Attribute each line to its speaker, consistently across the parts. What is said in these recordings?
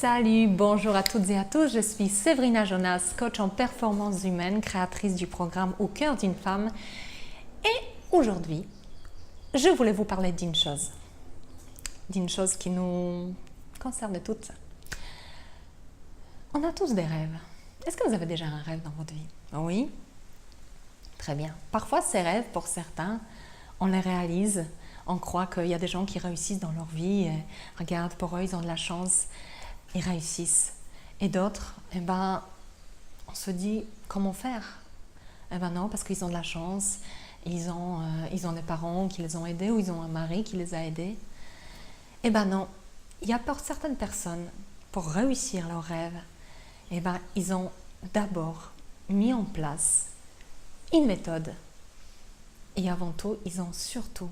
Speaker 1: Salut, bonjour à toutes et à tous, je suis Séverina Jonas, coach en performance humaine, créatrice du programme Au cœur d'une femme. Et aujourd'hui, je voulais vous parler d'une chose qui nous concerne toutes. On a tous des rêves. Est-ce que vous avez déjà un rêve dans votre vie? Oui? Très bien. Parfois, ces rêves, pour certains, on les réalise. On croit qu'il y a des gens qui réussissent dans leur vie. Et regarde, pour eux, ils ont de la chance. Ils réussissent. Et d'autres, on se dit, comment faire? Non, parce qu'ils ont de la chance. Ils ont des parents qui les ont aidés ou ils ont un mari qui les a aidés. Non. Il y a pour certaines personnes, pour réussir leurs rêves, ils ont d'abord mis en place une méthode. Et avant tout, ils ont surtout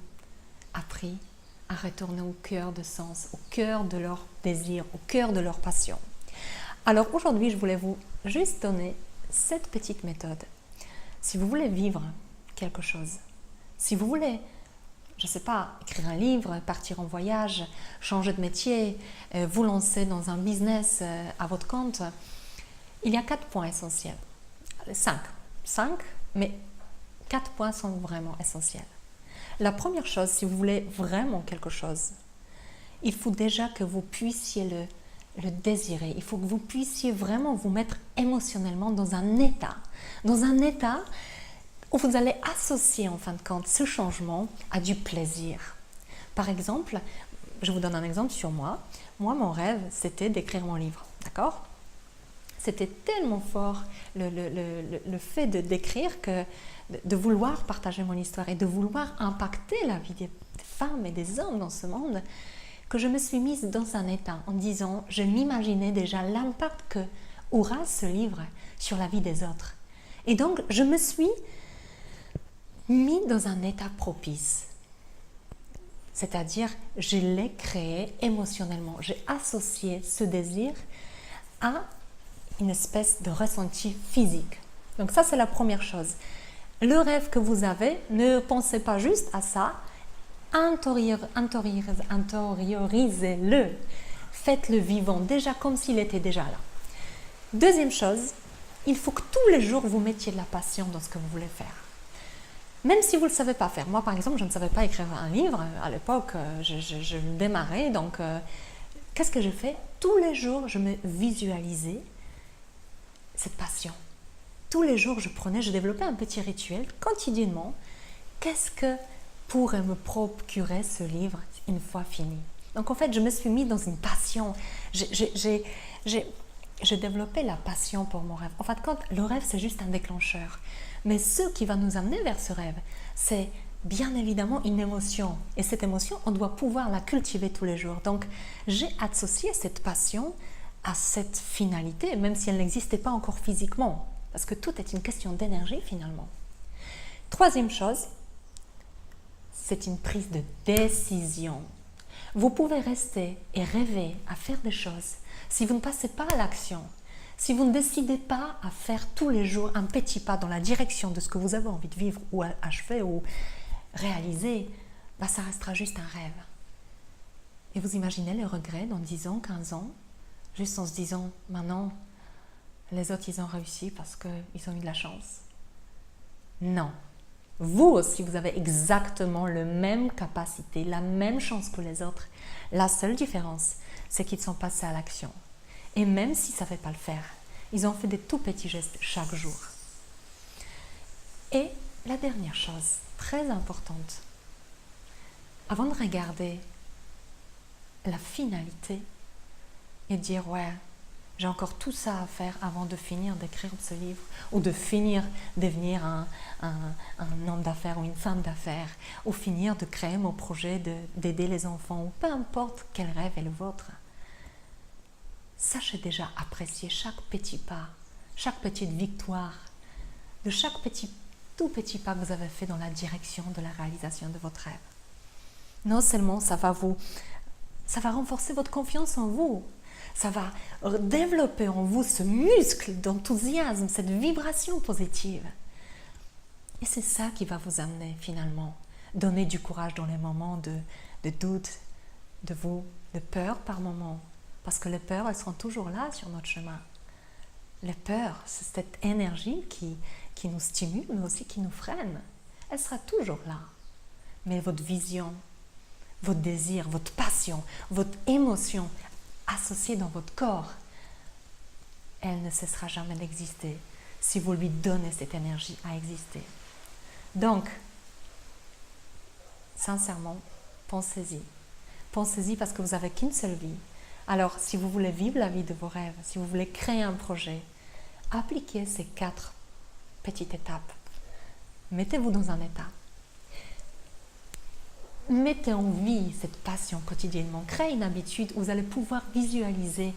Speaker 1: appris à retourner au cœur de sens, au cœur de leur désir, au cœur de leur passion. Alors aujourd'hui, je voulais vous juste donner cette petite méthode. Si vous voulez vivre quelque chose, si vous voulez, je ne sais pas, écrire un livre, partir en voyage, changer de métier, vous lancer dans un business à votre compte, il y a 4 points essentiels. 5, mais 4 points sont vraiment essentiels. La première chose, si vous voulez vraiment quelque chose, il faut déjà que vous puissiez le désirer. Il faut que vous puissiez vraiment vous mettre émotionnellement dans un état où vous allez associer en fin de compte ce changement à du plaisir. Par exemple, je vous donne un exemple sur moi. Moi, mon rêve, c'était d'écrire mon livre, d'accord ? C'était tellement fort le fait d'écrire de vouloir partager mon histoire et de vouloir impacter la vie des femmes et des hommes dans ce monde, que je me suis mise dans un état en disant, je m'imaginais déjà l'impact que aura ce livre sur la vie des autres. Et donc, je me suis mise dans un état propice. C'est-à-dire, je l'ai créé émotionnellement. J'ai associé ce désir à une espèce de ressenti physique. Donc ça, c'est la première chose. Le rêve que vous avez, ne pensez pas juste à ça, intériorisez-le, faites-le vivant, déjà comme s'il était déjà là. Deuxième chose, il faut que tous les jours, vous mettiez de la passion dans ce que vous voulez faire. Même si vous ne le savez pas faire. Moi, par exemple, je ne savais pas écrire un livre. À l'époque, je démarrais. Donc, qu'est-ce que je fais? Tous les jours, je me visualisais cette passion. Tous les jours, je développais un petit rituel quotidiennement. Qu'est-ce que pourrait me procurer ce livre une fois fini? Donc en fait, je me suis mis dans une passion. J'ai développé la passion pour mon rêve. En fait, le rêve, c'est juste un déclencheur. Mais ce qui va nous amener vers ce rêve, c'est bien évidemment une émotion. Et cette émotion, on doit pouvoir la cultiver tous les jours. Donc, j'ai associé cette passion à cette finalité, même si elle n'existait pas encore physiquement, parce que tout est une question d'énergie finalement. Troisième chose, c'est une prise de décision. Vous pouvez rester et rêver à faire des choses. Si vous ne passez pas à l'action, si vous ne décidez pas à faire tous les jours un petit pas dans la direction de ce que vous avez envie de vivre ou achever ou réaliser, ça restera juste un rêve. Et vous imaginez les regrets dans 10 ans, 15 ans, juste en se disant, maintenant, les autres, ils ont réussi parce qu'ils ont eu de la chance. Non. Vous aussi, vous avez exactement la même capacité, la même chance que les autres. La seule différence, c'est qu'ils sont passés à l'action. Et même s'ils ne savaient pas le faire, ils ont fait des tout petits gestes chaque jour. Et la dernière chose, très importante, avant de regarder la finalité, et dire, ouais, j'ai encore tout ça à faire avant de finir d'écrire ce livre ou de finir de devenir un homme d'affaires ou une femme d'affaires ou finir de créer mon projet d'aider les enfants ou peu importe quel rêve est le vôtre. Sachez déjà apprécier chaque petit pas, chaque petite victoire, de chaque tout petit pas que vous avez fait dans la direction de la réalisation de votre rêve. Non seulement ça va renforcer votre confiance en vous, ça va développer en vous ce muscle d'enthousiasme, cette vibration positive. Et c'est ça qui va vous amener finalement, donner du courage dans les moments de doute, de peur par moments, Parce que les peurs, elles seront toujours là sur notre chemin. Les peurs, c'est cette énergie qui nous stimule, mais aussi qui nous freine. Elle sera toujours là. Mais votre vision, votre désir, votre passion, votre émotion associée dans votre corps, elle ne cessera jamais d'exister si vous lui donnez cette énergie à exister. Donc, sincèrement, pensez-y. Pensez-y parce que vous n'avez qu'une seule vie. Alors, si vous voulez vivre la vie de vos rêves, si vous voulez créer un projet, appliquez ces 4 petites étapes. Mettez-vous dans un état. Mettez en vie cette passion quotidiennement. Créez une habitude où vous allez pouvoir visualiser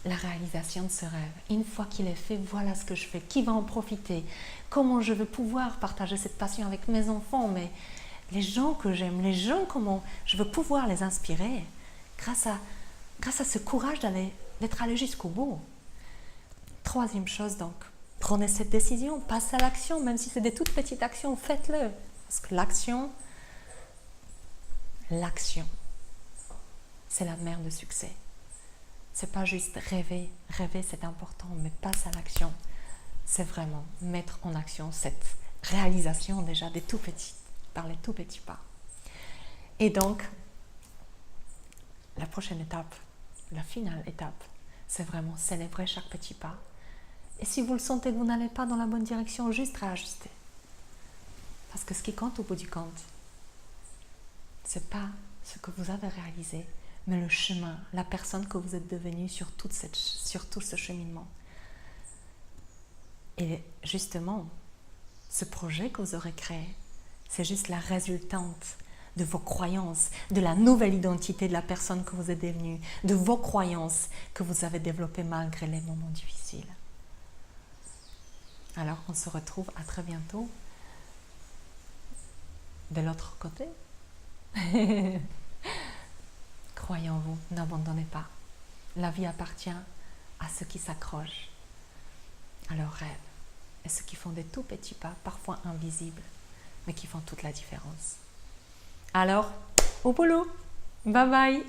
Speaker 1: la réalisation de ce rêve. Une fois qu'il est fait, voilà ce que je fais. Qui va en profiter? Comment je vais pouvoir partager cette passion avec mes enfants, mais les gens que j'aime, les gens, comment je veux pouvoir les inspirer grâce à ce courage d'être allé jusqu'au bout. Troisième chose donc, prenez cette décision, passez à l'action, même si c'est des toutes petites actions, faites-le. Parce que l'action, c'est la mère de succès. C'est pas juste rêver, rêver c'est important, mais passer à l'action, c'est vraiment mettre en action cette réalisation déjà des tout petits, par les tout petits pas. Et donc, la prochaine étape, la finale étape, c'est vraiment célébrer chaque petit pas. Et si vous le sentez que vous n'allez pas dans la bonne direction, juste réajuster. Parce que ce qui compte au bout du compte, c'est pas ce que vous avez réalisé, mais le chemin, la personne que vous êtes devenue sur tout ce cheminement. Et justement, ce projet que vous aurez créé, c'est juste la résultante de vos croyances, de la nouvelle identité de la personne que vous êtes devenue, de vos croyances que vous avez développées malgré les moments difficiles. Alors, on se retrouve à très bientôt de l'autre côté. Croyez en vous, n'abandonnez pas. La vie appartient à ceux qui s'accrochent à leurs rêves et ceux qui font des tout petits pas, parfois invisibles, mais qui font toute la différence. Alors, au boulot. Bye bye.